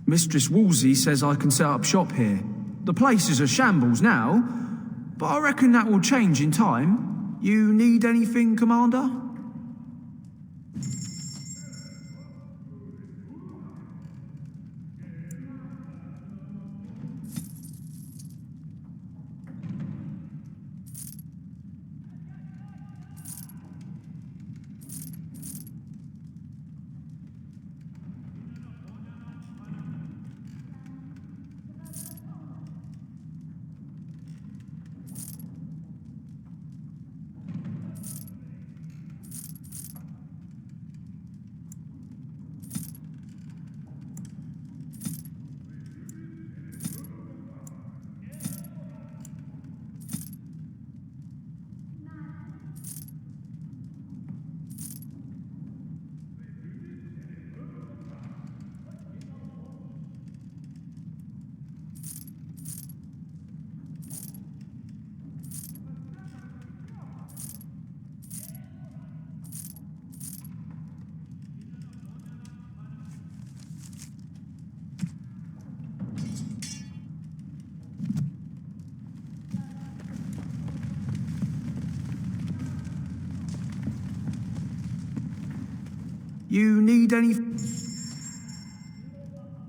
Mistress Wolsey says I can set up shop here. The place is a shambles now, but I reckon that will change in time. You need anything, Commander?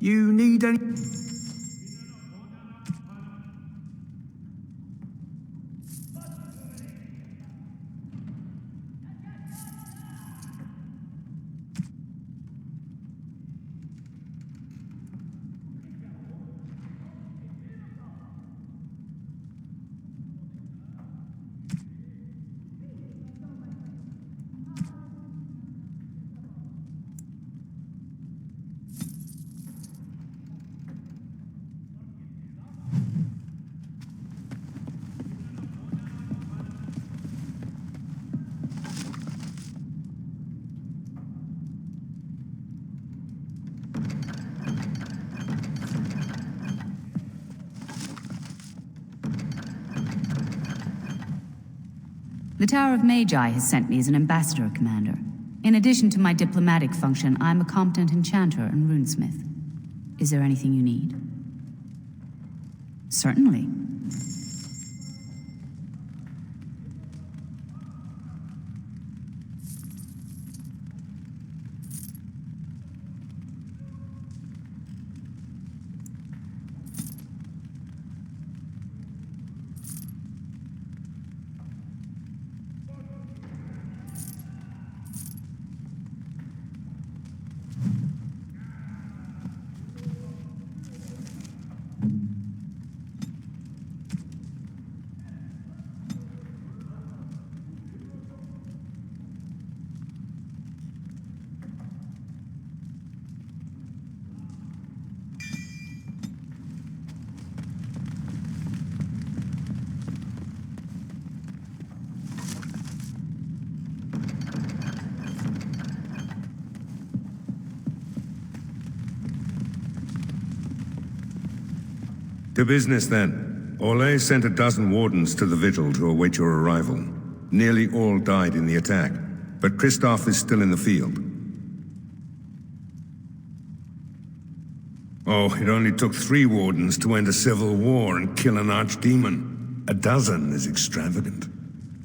You need any... The Tower of Magi has sent me as an ambassador, Commander. In addition to my diplomatic function, I'm a competent enchanter and runesmith. Is there anything you need? Certainly. To business, then. Orlais sent a dozen wardens to the vigil to await your arrival. Nearly all died in the attack, but Kristoff is still in the field. Oh, it only took 3 wardens to end a civil war and kill an archdemon. A dozen is extravagant.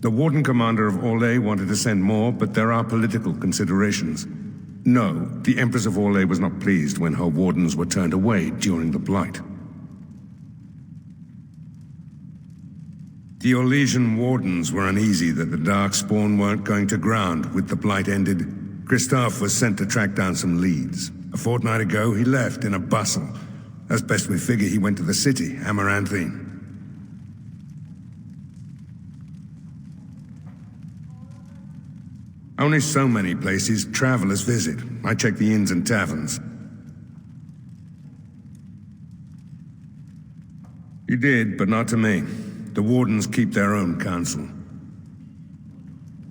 The warden commander of Orlais wanted to send more, but there are political considerations. No, the Empress of Orlais was not pleased when her wardens were turned away during the Blight. The Orlesian Wardens were uneasy that the Darkspawn weren't going to ground with the Blight ended. Kristoff was sent to track down some leads. A fortnight ago, he left in a bustle. As best we figure, he went to the city, Amaranthine. Only so many places travelers visit. I check the inns and taverns. You did, but not to me. The Wardens keep their own counsel.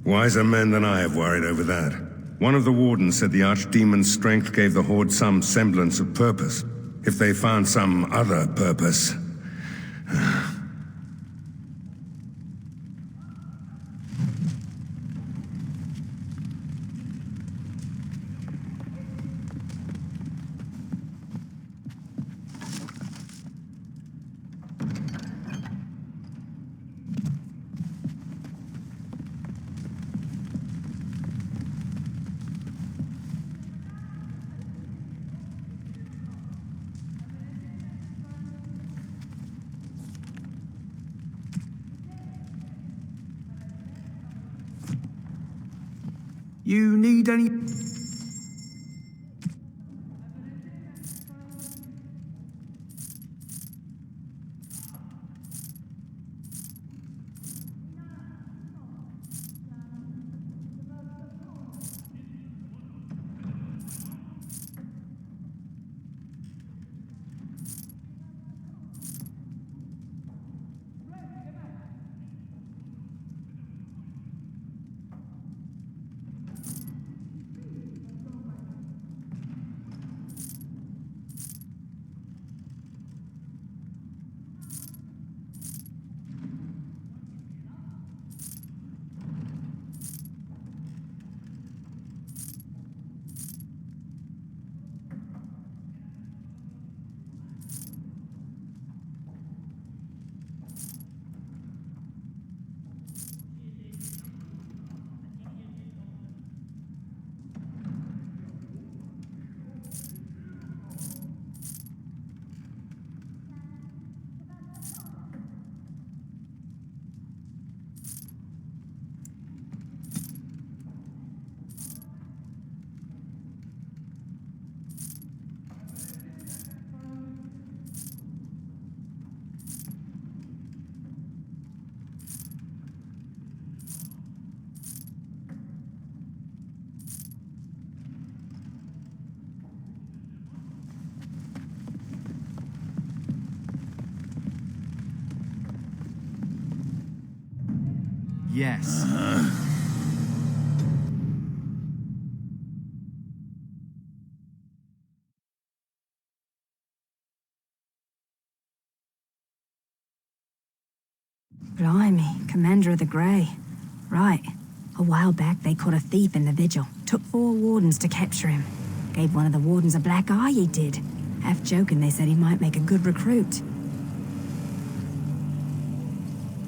Wiser men than I have worried over that. One of the Wardens said the Archdemon's strength gave the Horde some semblance of purpose. If they found some other purpose... You need any... Yes. Blimey, Commander of the Grey. Right. A while back they caught a thief in the vigil. Took 4 wardens to capture him. Gave one of the wardens a black eye, he did. Half joking, they said he might make a good recruit.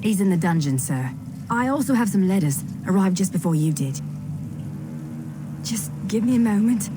He's in the dungeon, sir. I also have some letters. Arrived just before you did. Just give me a moment.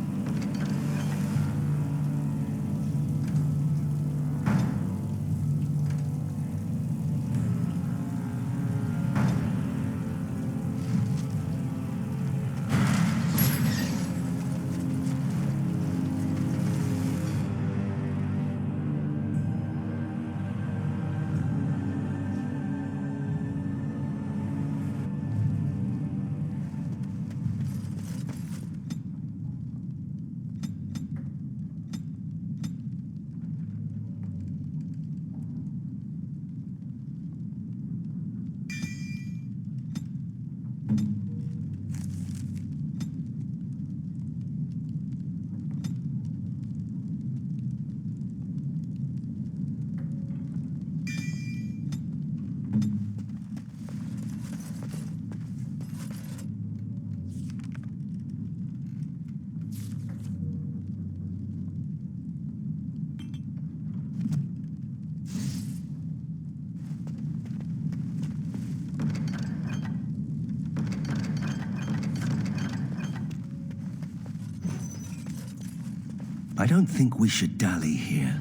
I don't think we should dally here.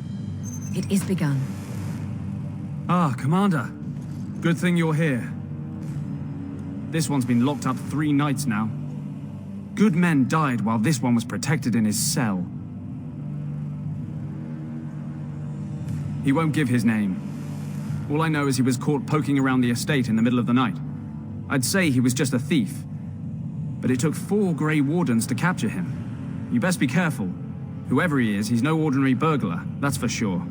It is begun. Ah, Commander. Good thing you're here. This one's been locked up 3 nights now. Good men died while this one was protected in his cell. He won't give his name. All I know is he was caught poking around the estate in the middle of the night. I'd say he was just a thief. But it took 4 Grey Wardens to capture him. You best be careful. Whoever he is, he's no ordinary burglar, that's for sure.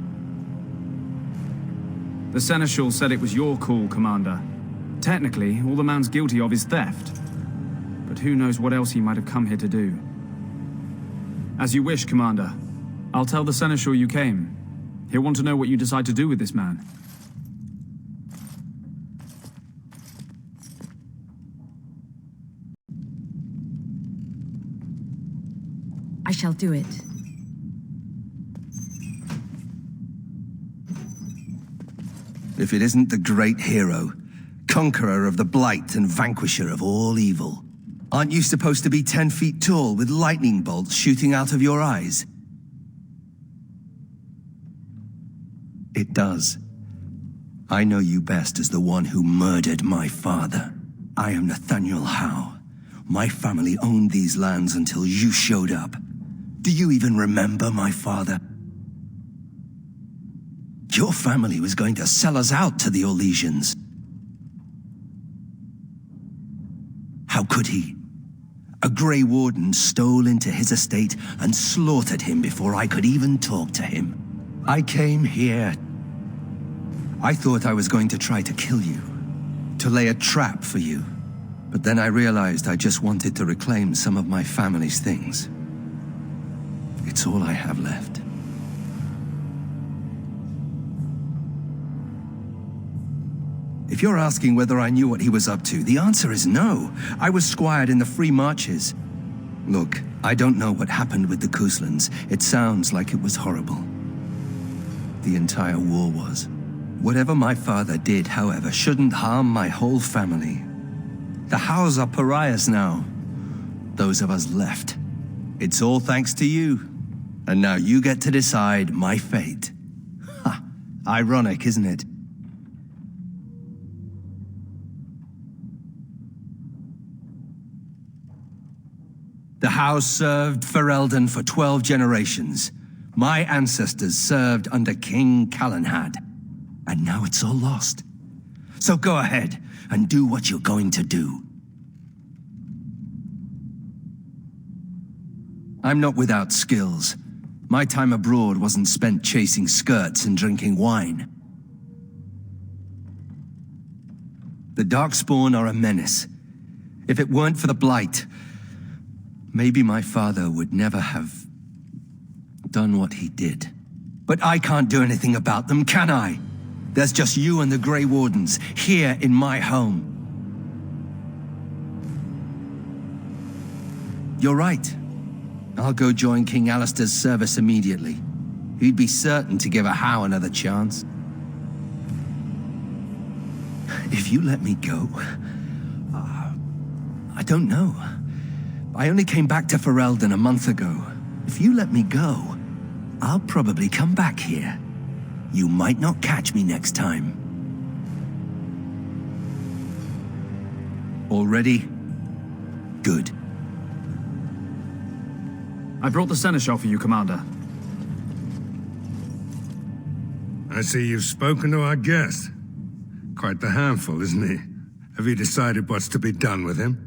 The Seneschal said it was your call, Commander. Technically, all the man's guilty of is theft. But who knows what else he might have come here to do. As you wish, Commander. I'll tell the Seneschal you came. He'll want to know what you decide to do with this man. I shall do it. If it isn't the great hero, conqueror of the blight and vanquisher of all evil. Aren't you supposed to be 10 feet tall with lightning bolts shooting out of your eyes? It does. I know you best as the one who murdered my father. I am Nathaniel Howe, My family owned these lands until you showed up. Do you even remember my father? Your family was going to sell us out to the Orlesians. How could he? A Grey Warden stole into his estate and slaughtered him before I could even talk to him. I came here. I thought I was going to try to kill you, to lay a trap for you. But then I realized I just wanted to reclaim some of my family's things. It's all I have left. If you're asking whether I knew what he was up to, the answer is no. I was squired in the Free Marches. Look, I don't know what happened with the Couslands. It sounds like it was horrible. The entire war was. Whatever my father did, however, shouldn't harm my whole family. The Howes are pariahs now. Those of us left. It's all thanks to you. And now you get to decide my fate. Ha! Ironic, isn't it? The house served Ferelden for 12 generations. My ancestors served under King Calenhad. And now it's all lost. So go ahead and do what you're going to do. I'm not without skills. My time abroad wasn't spent chasing skirts and drinking wine. The Darkspawn are a menace. If it weren't for the Blight, maybe my father would never have done what he did. But I can't do anything about them, can I? There's just you and the Grey Wardens here in my home. You're right. I'll go join King Alistair's service immediately. He'd be certain to give a Howe another chance. If you let me go, I don't know. I only came back to Ferelden a month ago. If you let me go, I'll probably come back here. You might not catch me next time. All ready? Good. I brought the seneschal for you, Commander. I see you've spoken to our guest. Quite the handful, isn't he? Have you decided what's to be done with him?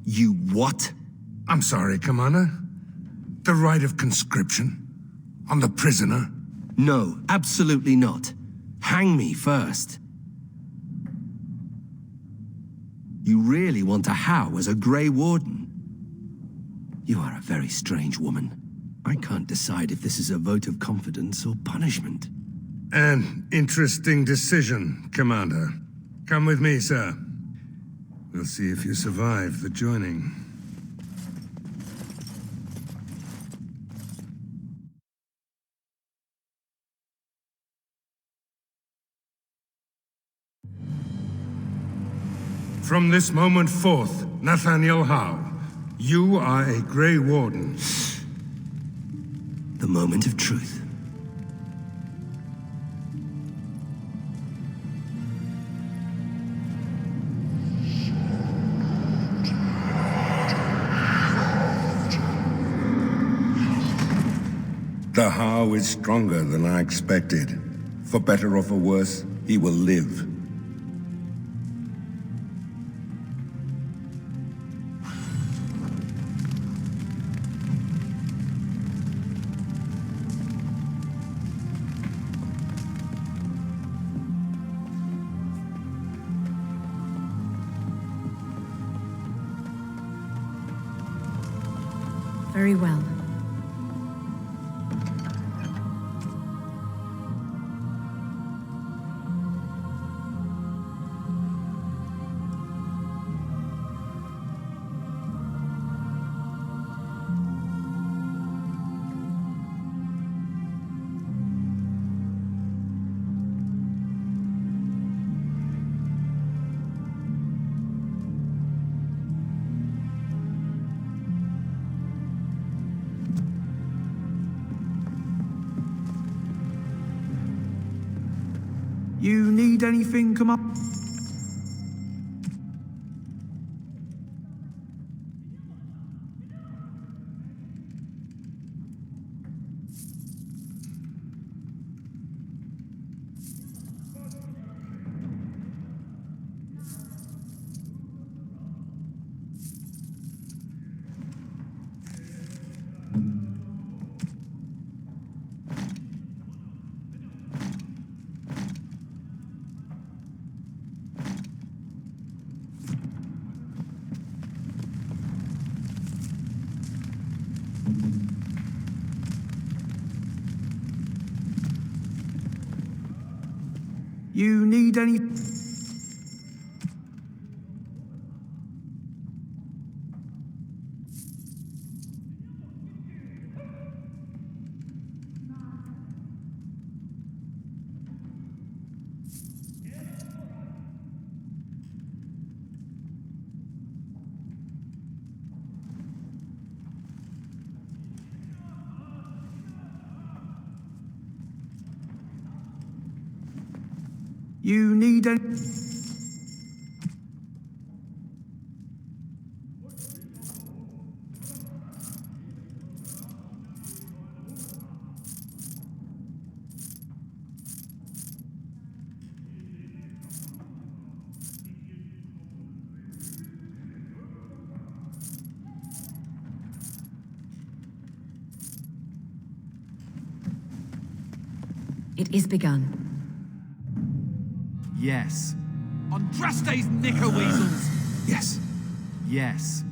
You what? I'm sorry, Commander. The Rite of Conscription? On the prisoner? No, absolutely not. Hang me first. You really want a Howe as a Grey Warden? You are a very strange woman. I can't decide if this is a vote of confidence or punishment. An interesting decision, Commander. Come with me, sir. We'll see if you survive the joining. From this moment forth, Nathaniel Howe, you are a Grey Warden. The moment of truth. The Howe is stronger than I expected. For better or for worse, he will live. Very well. You need anything, come up? You need any... You need any... It is begun. Yes. Andraste's knicker weasels! Yes. Yes.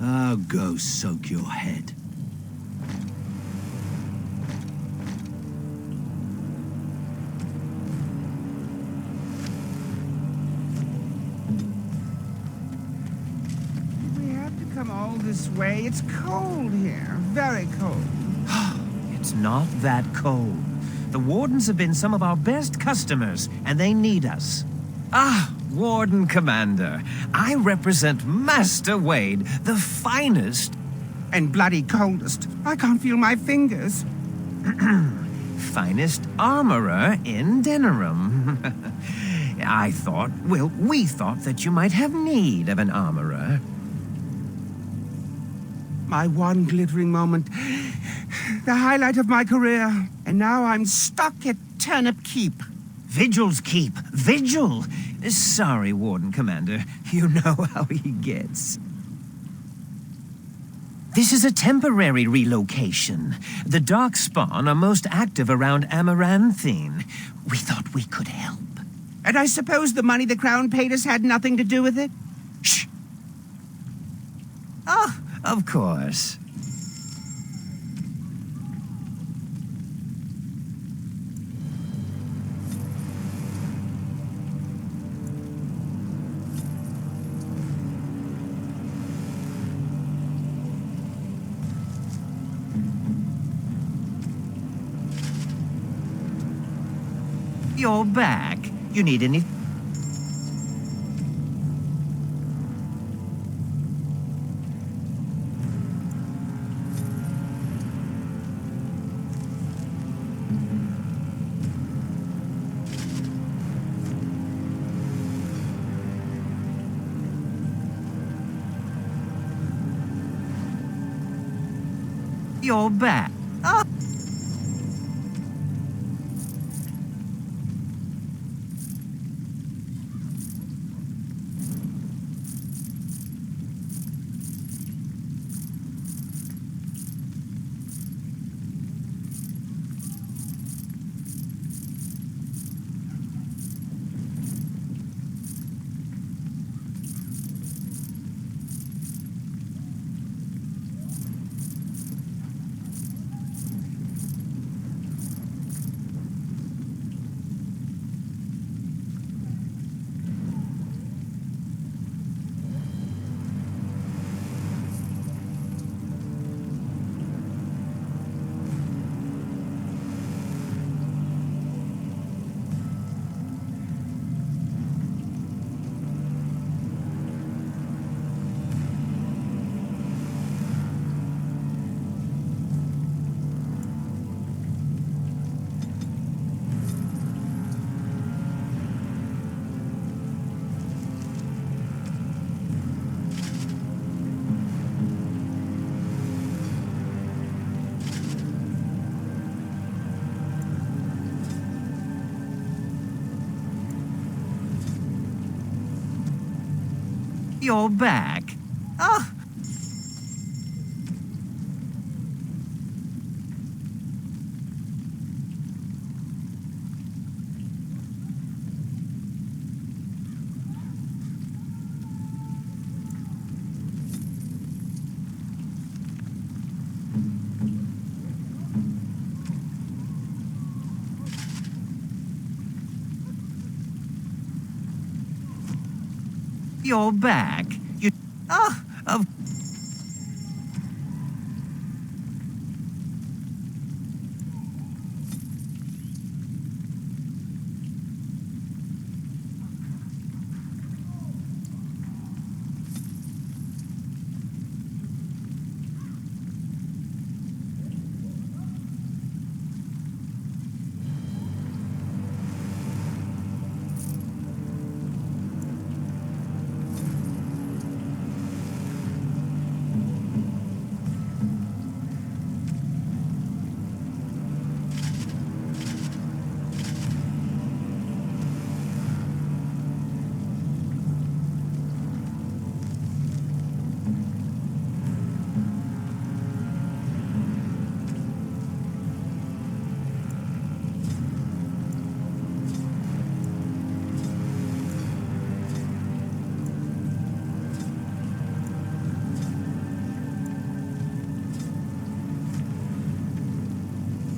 Oh, go soak your head. All this way. It's cold here. Very cold. It's not that cold. The Wardens have been some of our best customers, and they need us. Ah, Warden Commander. I represent Master Wade, the finest... And bloody coldest. I can't feel my fingers. finest armorer in Denerim. I thought, well, we thought that you might have need of an armorer. My one glittering moment. The highlight of my career. And now I'm stuck at Turnip Keep. Vigil's Keep. Vigil! Sorry, Warden Commander. You know how he gets. This is a temporary relocation. The Darkspawn are most active around Amaranthine. We thought we could help. And I suppose the money the Crown paid us had nothing to do with it? Shh! Oh, of course. You're back. You need any... You're back. Oh. You're back. Oh. You're back. You... Ah, of...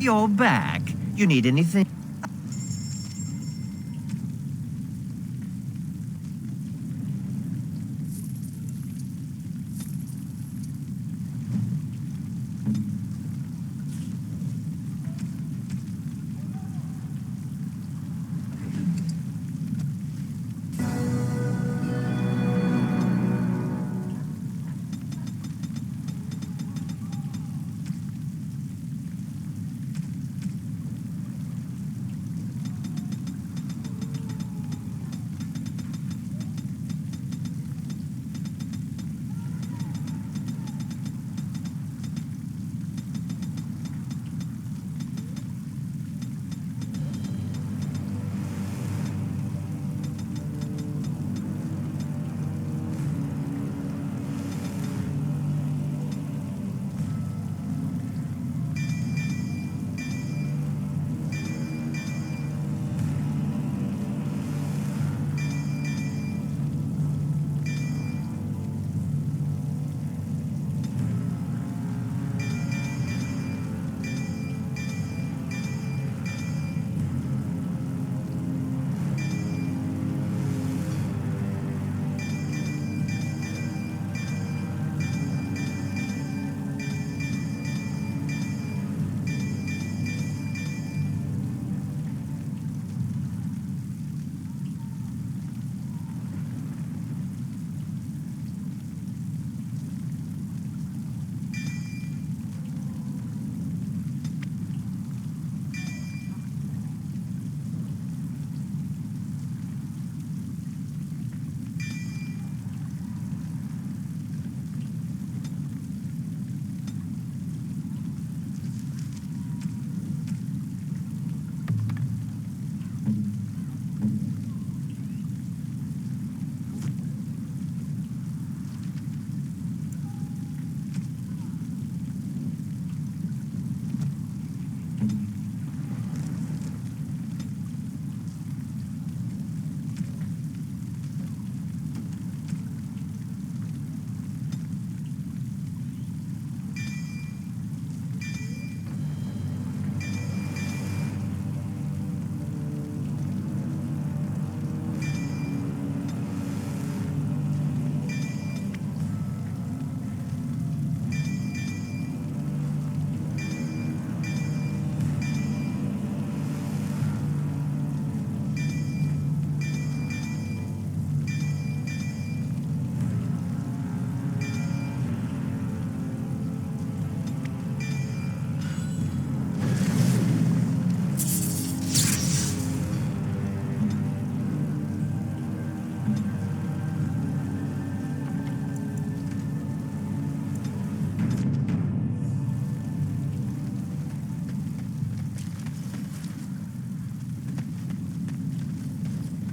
You're back. You need anything?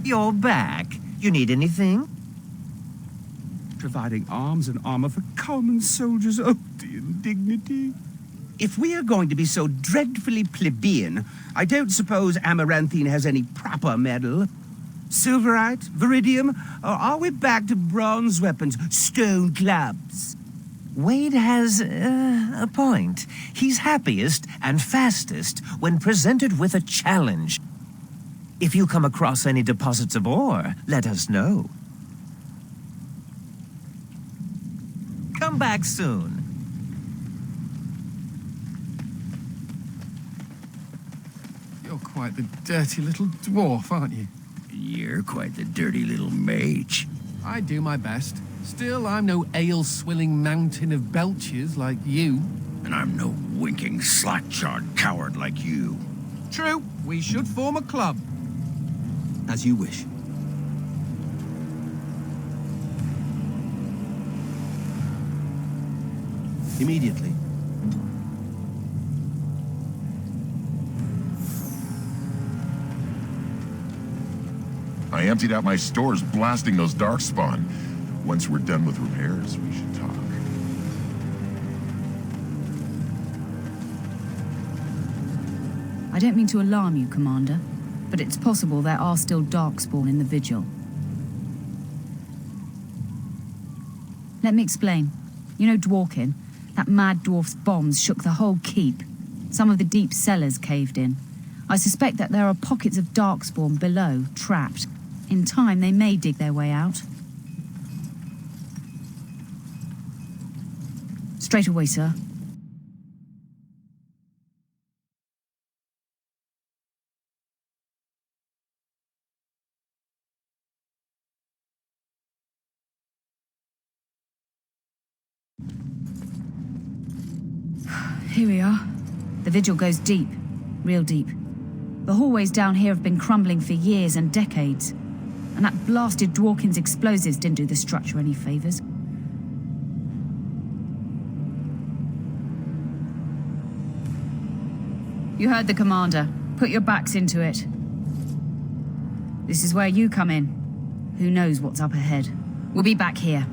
You're back. You need anything? Providing arms and armor for common soldiers. Oh, the indignity. If we are going to be so dreadfully plebeian, I don't suppose Amaranthine has any proper medal. Silverite? Viridium? Or are we back to bronze weapons, stone clubs? Wade has a point. He's happiest and fastest when presented with a challenge. If you come across any deposits of ore, let us know. back soon. You're quite the dirty little dwarf, aren't you? You're quite the dirty little mage. I do my best. Still, I'm no ale-swilling mountain of belches like you. And I'm no winking, slack-jawed coward like you. True, we should form a club. As you wish. Immediately. I emptied out my stores blasting those Darkspawn. Once we're done with repairs, we should talk. I don't mean to alarm you, Commander, but it's possible there are still Darkspawn in the Vigil. Let me explain. You know Dworkin? That mad dwarf's bombs shook the whole keep. Some of the deep cellars caved in. I suspect that there are pockets of Darkspawn below, trapped. In time, they may dig their way out. Straight away, sir. Here we are. The Vigil goes deep. Real deep. The hallways down here have been crumbling for years and decades. And that blasted Dworkin's explosives didn't do the structure any favors. You heard the Commander. Put your backs into it. This is where you come in. Who knows what's up ahead? We'll be back here.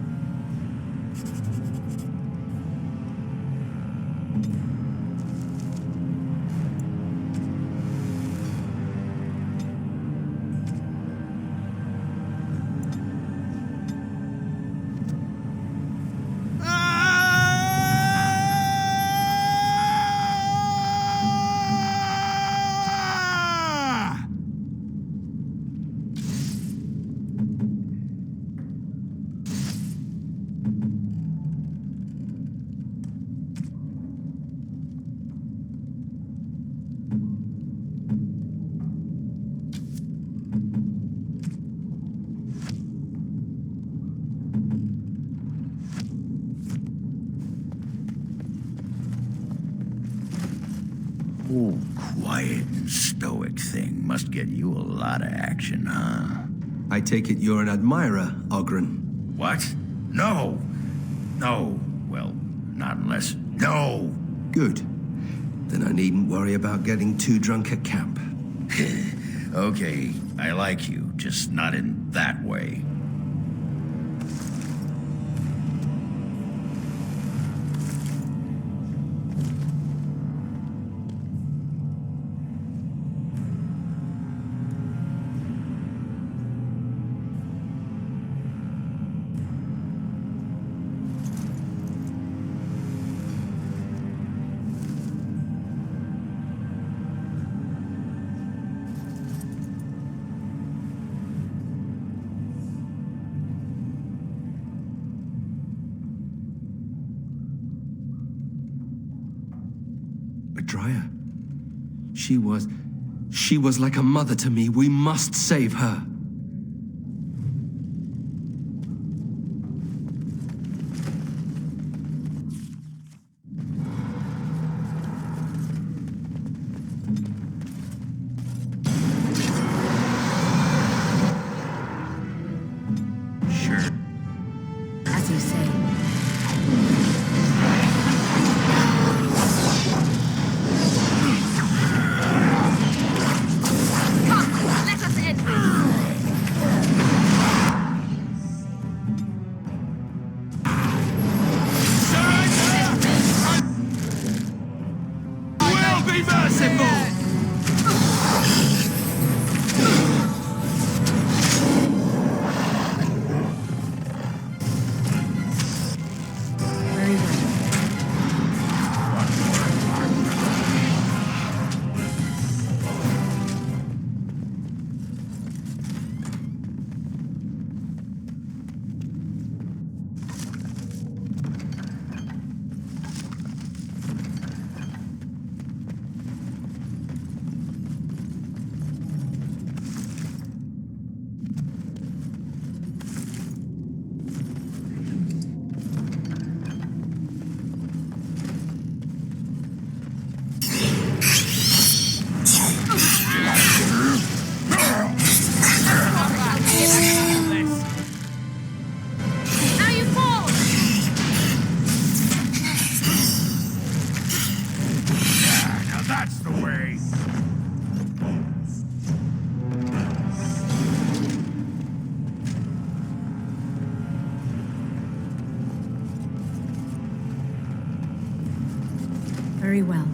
Oh, quiet and stoic thing must get you a lot of action, huh? I take it you're an admirer, Ogren. What? No! No. Well, not unless... No! Good. Then I needn't worry about getting too drunk at camp. Okay, I like you, just not in that way. Dryer. She was like a mother to me. We must save her. Sure. As you say. Let us in! Very well.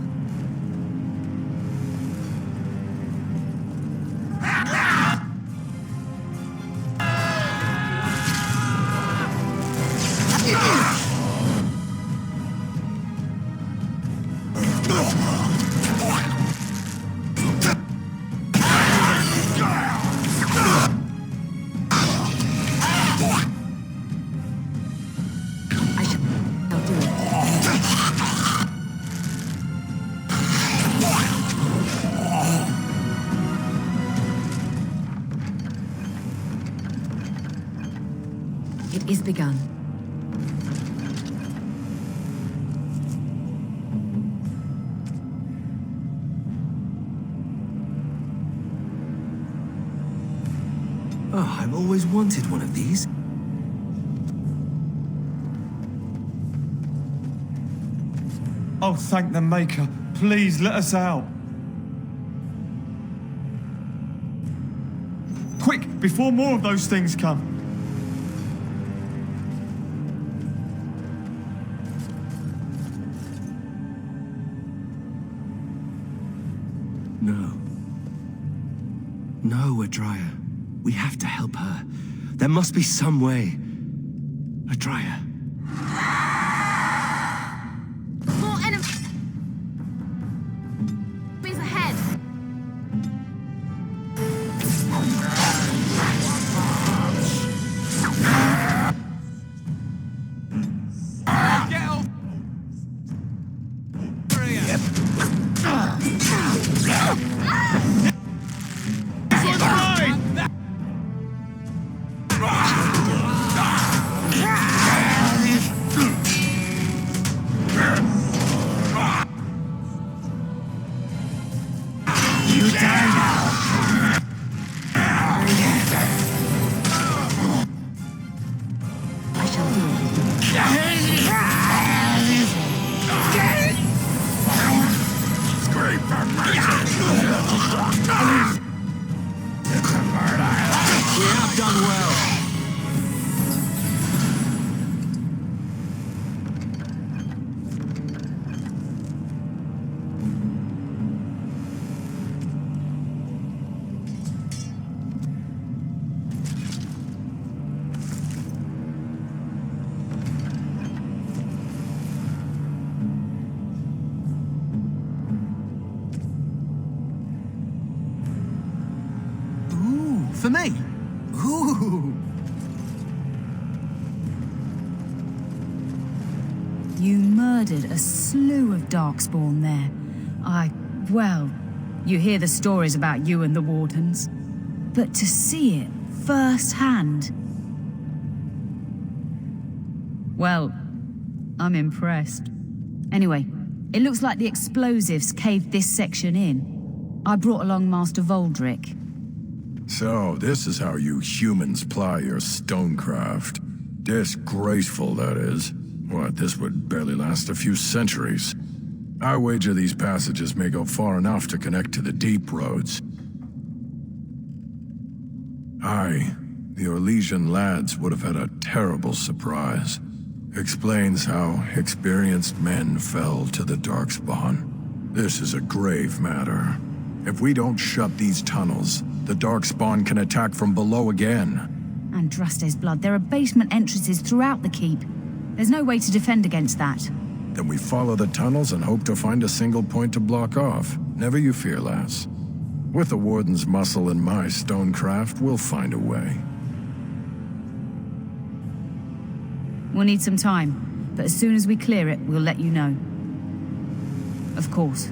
It is begun. Oh, I've always wanted one of these. Oh, thank the Maker. Please let us out. Quick, before more of those things come. No, Audra. We have to help her. There must be some way. Audra. More enemies ahead. Get off! For me? Ooh. You murdered a slew of Darkspawn there. Well, you hear the stories about you and the Wardens. But to see it firsthand... Well, I'm impressed. Anyway, it looks like the explosives caved this section in. I brought along Master Voldrick. So, this is how you humans ply your stonecraft. Disgraceful, that is. What, this would barely last a few centuries. I wager these passages may go far enough to connect to the deep roads. The Orlesian lads would have had a terrible surprise. Explains how experienced men fell to the Darkspawn. This is a grave matter. If we don't shut these tunnels, the Darkspawn can attack from below again. Andraste's blood. There are basement entrances throughout the keep. There's no way to defend against that. Then we follow the tunnels and hope to find a single point to block off. Never you fear, lass. With the Warden's muscle and my stonecraft, we'll find a way. We'll need some time, but as soon as we clear it, we'll let you know. Of course.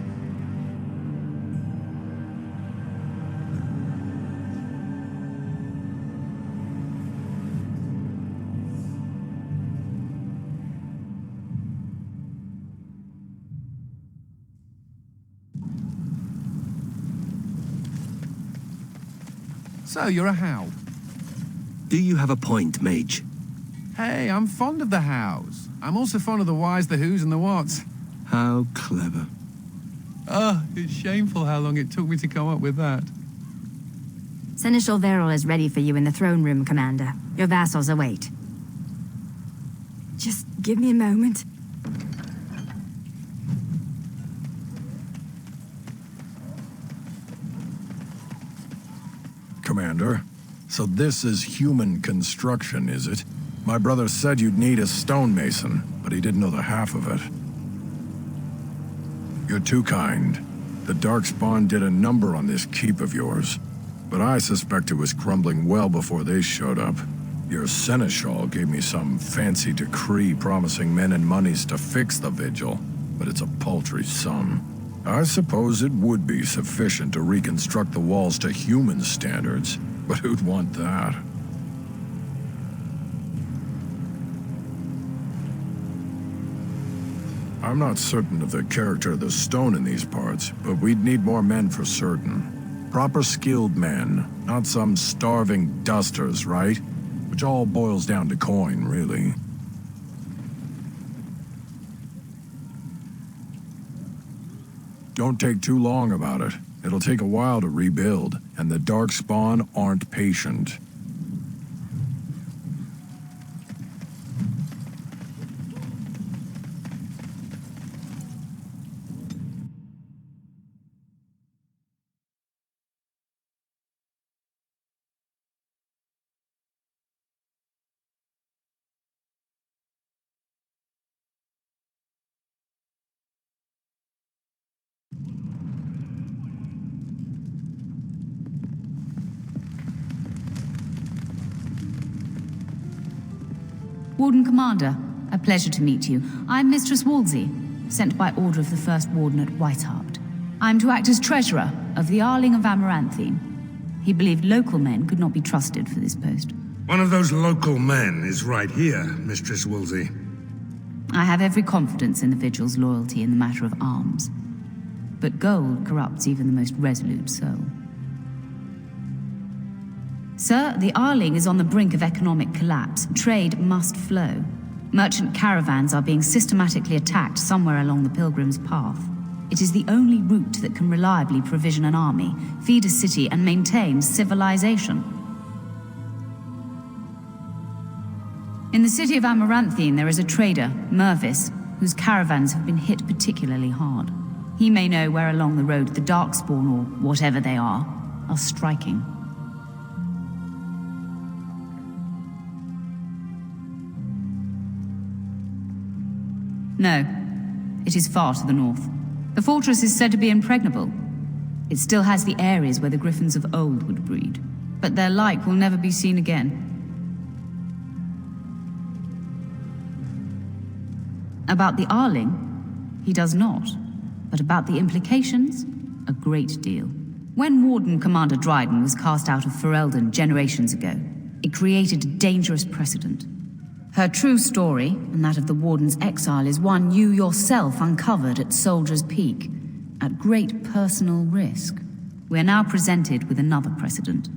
So, you're a How. Do you have a point, Mage? Hey, I'm fond of the Hows. I'm also fond of the whys, the whos, and the whats. How clever. Oh, it's shameful how long it took me to come up with that. Seneschal Verrill is ready for you in the throne room, Commander. Your vassals await. Just give me a moment. Commander. So this is human construction, is it? My brother said you'd need a stonemason, but he didn't know the half of it. You're too kind. The Darkspawn did a number on this keep of yours, but I suspect it was crumbling well before they showed up. Your seneschal gave me some fancy decree promising men and monies to fix the vigil, but it's a paltry sum. I suppose it would be sufficient to reconstruct the walls to human standards, but who'd want that? I'm not certain of the character of the stone in these parts, but we'd need more men for certain. Proper skilled men, not some starving dusters, right? Which all boils down to coin, really. Don't take too long about it. It'll take a while to rebuild, and the Darkspawn aren't patient. Warden Commander, a pleasure to meet you. I'm Mistress Wolsey, sent by order of the First Warden at Whitehart. I'm to act as treasurer of the Arling of Amaranthine. He believed local men could not be trusted for this post. One of those local men is right here, Mistress Wolsey. I have every confidence in the Vigil's loyalty in the matter of arms. But gold corrupts even the most resolute soul. Sir, the Arling is on the brink of economic collapse. Trade must flow. Merchant caravans are being systematically attacked somewhere along the Pilgrim's Path. It is the only route that can reliably provision an army, feed a city, and maintain civilization. In the city of Amaranthine, there is a trader, Mervis, whose caravans have been hit particularly hard. He may know where along the road the Darkspawn, or whatever they are striking. No, it is far to the north. The fortress is said to be impregnable. It still has the areas where the griffins of old would breed, but their like will never be seen again. About the Arling, he does not, but about the implications, a great deal. When Warden Commander Dryden was cast out of Ferelden generations ago, it created a dangerous precedent. Her true story, and that of the Warden's exile, is one you yourself uncovered at Soldier's Peak, at great personal risk. We are now presented with another precedent.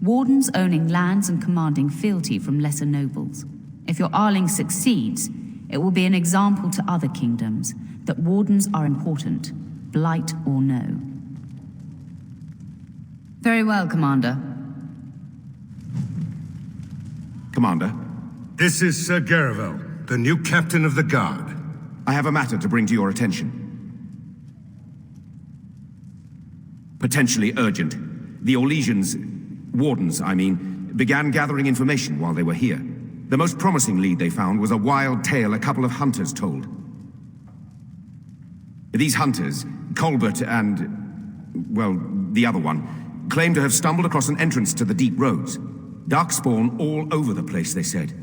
Wardens owning lands and commanding fealty from lesser nobles. If your Arling succeeds, it will be an example to other kingdoms that Wardens are important, blight or no. Very well, Commander. Commander? This is Sir Garavel, the new captain of the guard. I have a matter to bring to your attention. Potentially urgent. The Orlesians, Wardens, I mean, began gathering information while they were here. The most promising lead they found was a wild tale a couple of hunters told. These hunters, Colbert and, well, the other one, claimed to have stumbled across an entrance to the deep roads. Darkspawn all over the place, they said.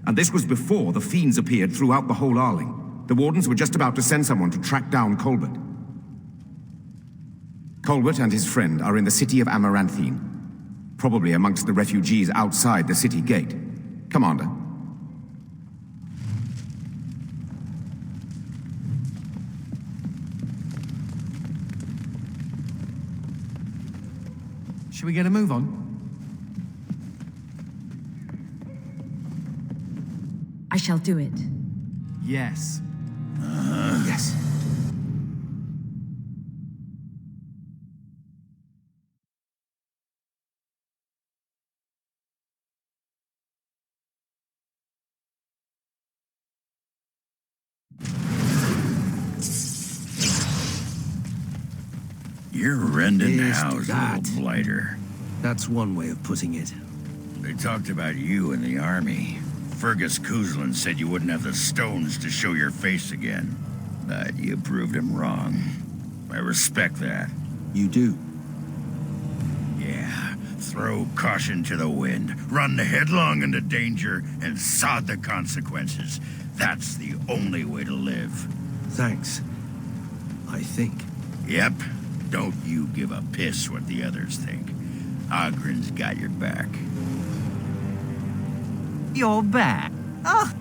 And this was before the fiends appeared throughout the whole Arling. The Wardens were just about to send someone to track down Colbert. Colbert and his friend are in the city of Amaranthine, probably amongst the refugees outside the city gate. Commander. Should we get a move on? I shall do it. Yes. Yes. You're rending the house, little blighter. That's one way of putting it. They talked about you in the army. Fergus Cousland said you wouldn't have the stones to show your face again. But you proved him wrong. I respect that. You do? Yeah. Throw caution to the wind, run headlong into danger, and sod the consequences. That's the only way to live. Thanks. I think. Yep. Don't you give a piss what the others think. Ogren's got your back. You're back. Oh.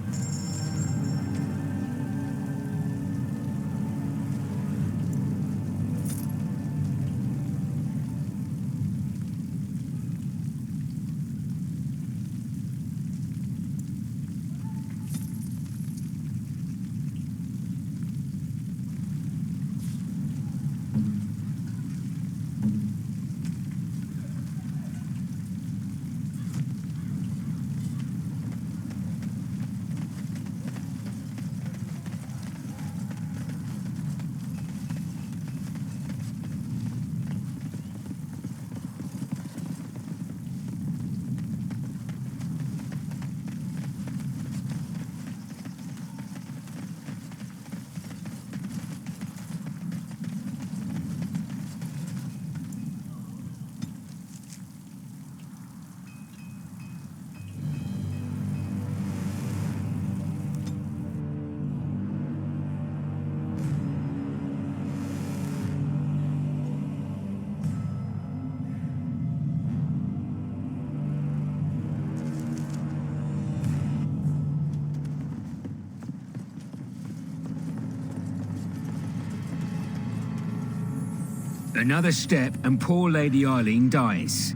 Another step and poor Lady Arling dies.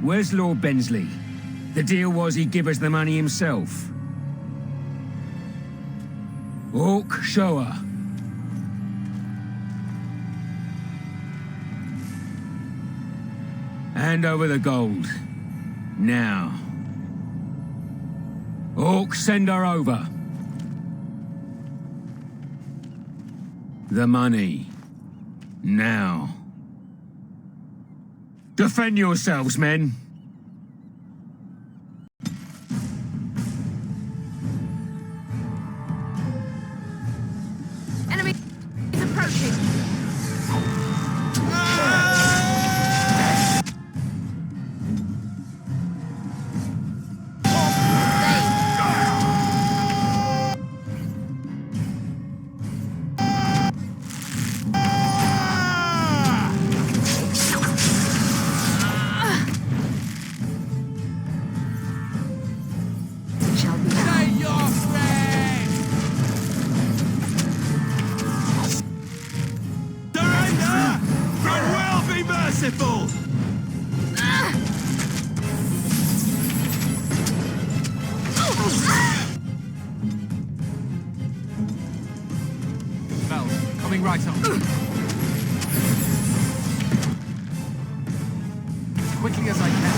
Where's Lord Bensley? The deal was he'd give us the money himself. Orc, show her. Hand over the gold. Now. Orc, send her over. The money. Now. Defend yourselves, men. Enemy is approaching. Coming right up. As quickly as I can.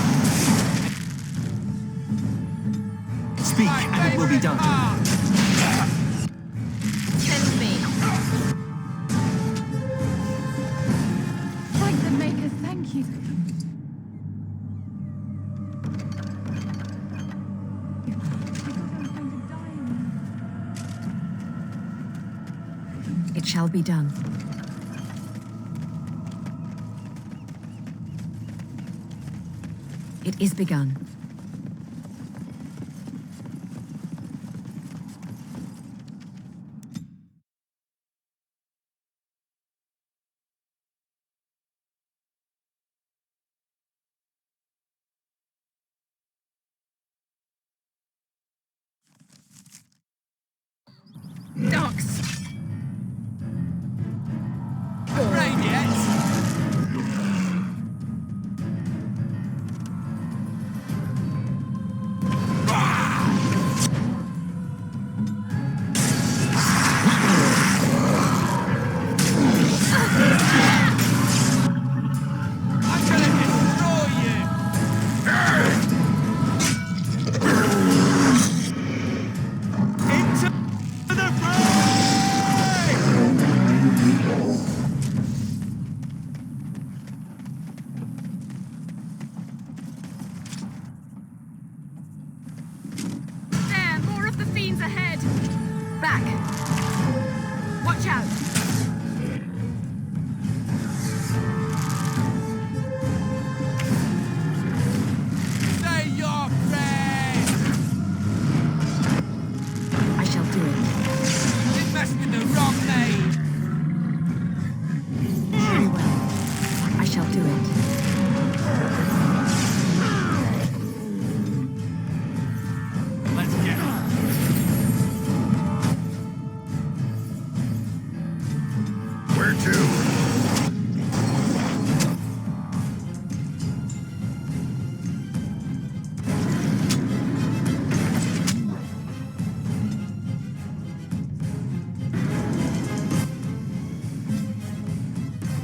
Speak, and it will be done. Send me. Thank the Maker, thank you. It shall be done. It is begun. Dogs. Afraid yet? ahead! Back! Watch out! Say your prayers! I shall do it. You messed with the wrong maid! Very well. I shall do it. Let's get on. Where to?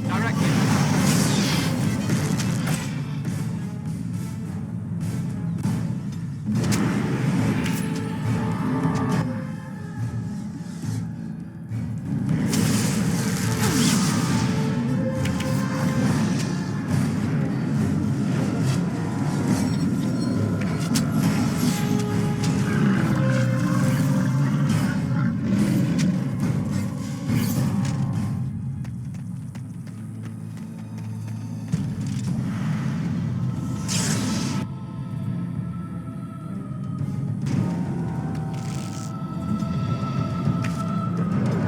Directly.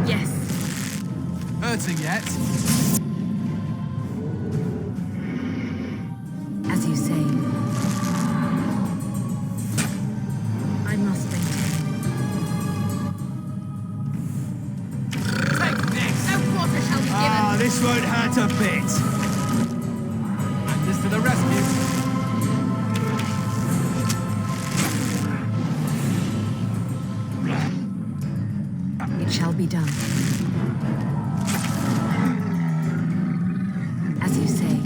Yes. Hurting yet? As you say. I must maintain. Take this! No quarter shall be given. Ah, this won't hurt a bit. And this to the rescue. It shall be done. As you say.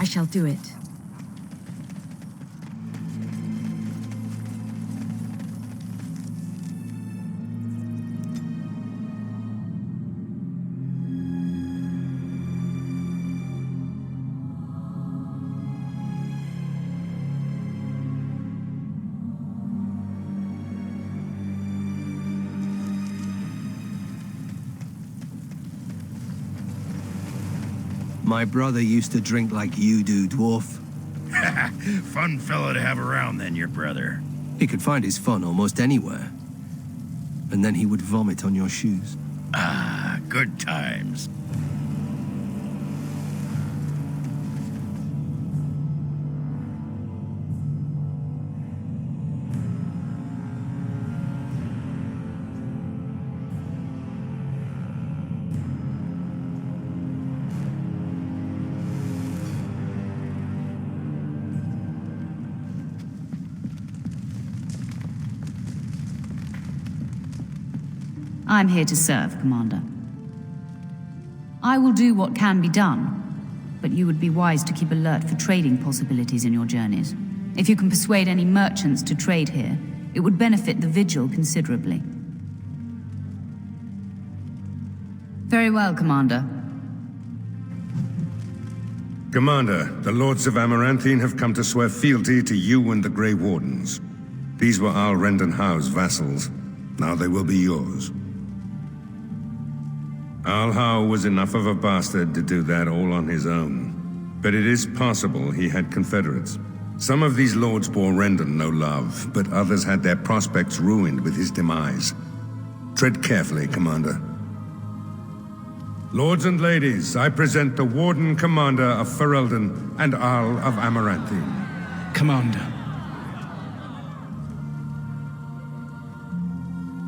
I shall do it. My brother used to drink like you do, dwarf. Fun fellow to have around then, your brother. He could find his fun almost anywhere. And then he would vomit on your shoes. Ah, good times. I'm here to serve, Commander. I will do what can be done, but you would be wise to keep alert for trading possibilities in your journeys. If you can persuade any merchants to trade here, it would benefit the Vigil considerably. Very well, Commander. Commander, the Lords of Amaranthine have come to swear fealty to you and the Grey Wardens. These were Al Rendenhau's vassals. Now they will be yours. Al-Hau was enough of a bastard to do that all on his own. But it is possible he had confederates. Some of these lords bore Rendon no love, but others had their prospects ruined with his demise. Tread carefully, Commander. Lords and ladies, I present the Warden Commander of Ferelden and Arl of Amaranthine. Commander.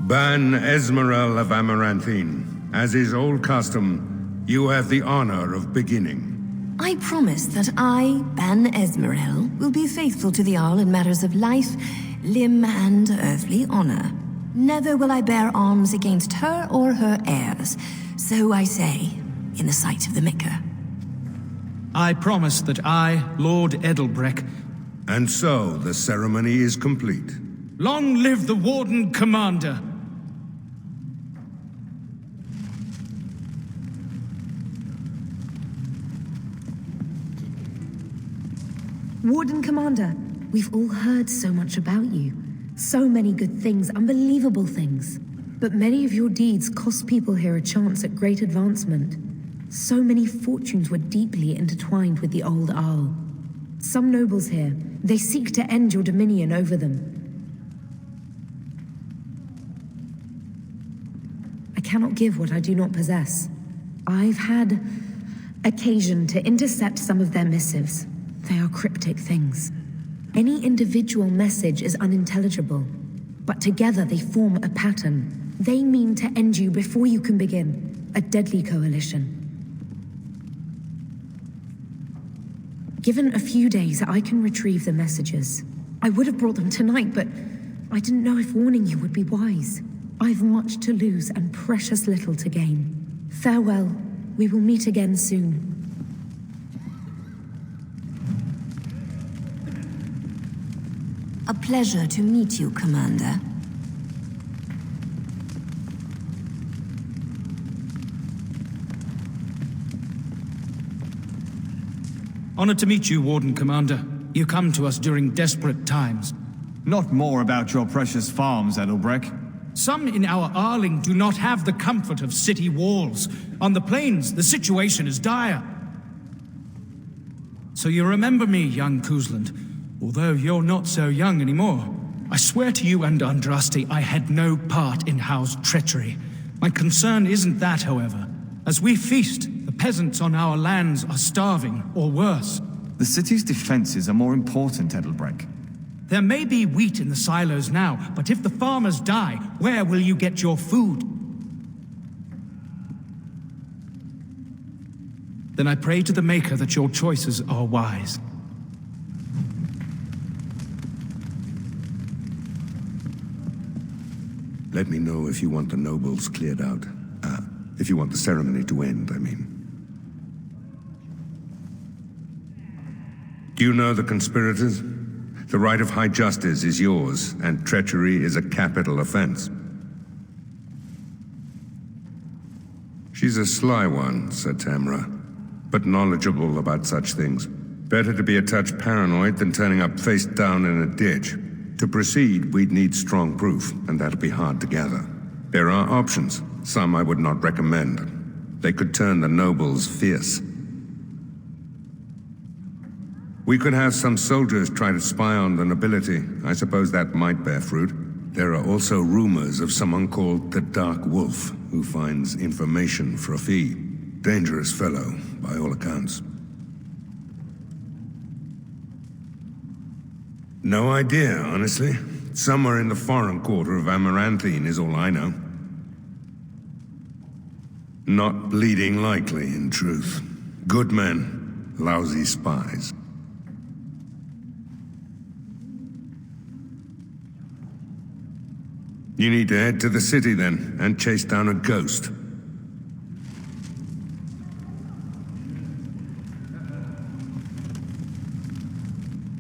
Ban Esmeralda of Amaranthine. As is old custom, you have the honor of beginning. I promise that I, Ban Esmeralda, will be faithful to the Arl in matters of life, limb, and earthly honor. Never will I bear arms against her or her heirs. So I say, in the sight of the Maker. I promise that I, Lord Edelbreck... And so, the ceremony is complete. Long live the Warden Commander! Warden Commander, we've all heard so much about you. So many good things, unbelievable things. But many of your deeds cost people here a chance at great advancement. So many fortunes were deeply intertwined with the old Arl. Some nobles here, they seek to end your dominion over them. I cannot give what I do not possess. I've had occasion to intercept some of their missives. They are cryptic things. Any individual message is unintelligible, but together they form a pattern. They mean to end you before you can begin. A deadly coalition. Given a few days, I can retrieve the messages. I would have brought them tonight, but I didn't know if warning you would be wise. I've much to lose and precious little to gain. Farewell. We will meet again soon. A pleasure to meet you, Commander. Honored to meet you, Warden Commander. You come to us during desperate times. Not more about your precious farms, Edelbreck. Some in our Arling do not have the comfort of city walls. On the plains, the situation is dire. So you remember me, young Cousland, although you're not so young anymore. I swear to you and Andraste, I had no part in Howe's treachery. My concern isn't that, however. As we feast, the peasants on our lands are starving, or worse. The city's defenses are more important, Edelbreck. There may be wheat in the silos now, but if the farmers die, where will you get your food? Then I pray to the Maker that your choices are wise. Let me know if you want the nobles cleared out. If you want the ceremony to end, I mean. Do you know the conspirators? The right of high justice is yours, and treachery is a capital offense. She's a sly one, said Tamra, but knowledgeable about such things. Better to be a touch paranoid than turning up face down in a ditch. To proceed, we'd need strong proof, and that'll be hard to gather. There are options, some I would not recommend. They could turn the nobles fierce. We could have some soldiers try to spy on the nobility. I suppose that might bear fruit. There are also rumors of someone called the Dark Wolf, who finds information for a fee. Dangerous fellow, by all accounts. No idea, honestly. Somewhere in the foreign quarter of Amaranthine is all I know. Not bleeding likely, in truth. Good men, lousy spies. You need to head to the city then, and chase down a ghost.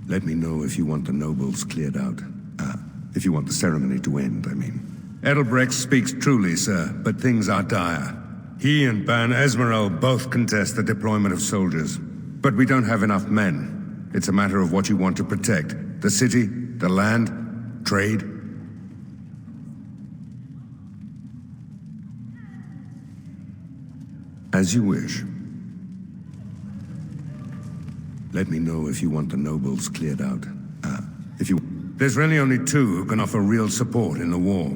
Let me know if you want the nobles cleared out. If you want the ceremony to end, I mean. Edelbrecht speaks truly, sir, but things are dire. He and Ban Esmeralda both contest the deployment of soldiers. But we don't have enough men. It's a matter of what you want to protect. The city, the land, trade. As you wish. Let me know if you want the nobles cleared out. There's really only two who can offer real support in the war.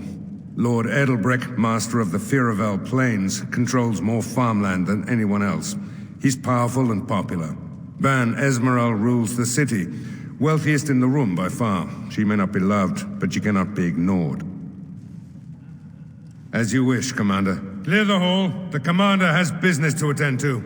Lord Edelbreck, master of the Firavel Plains, controls more farmland than anyone else. He's powerful and popular. Ban Esmeralda rules the city, wealthiest in the room by far. She may not be loved, but she cannot be ignored. As you wish, Commander. Clear the hall. The Commander has business to attend to.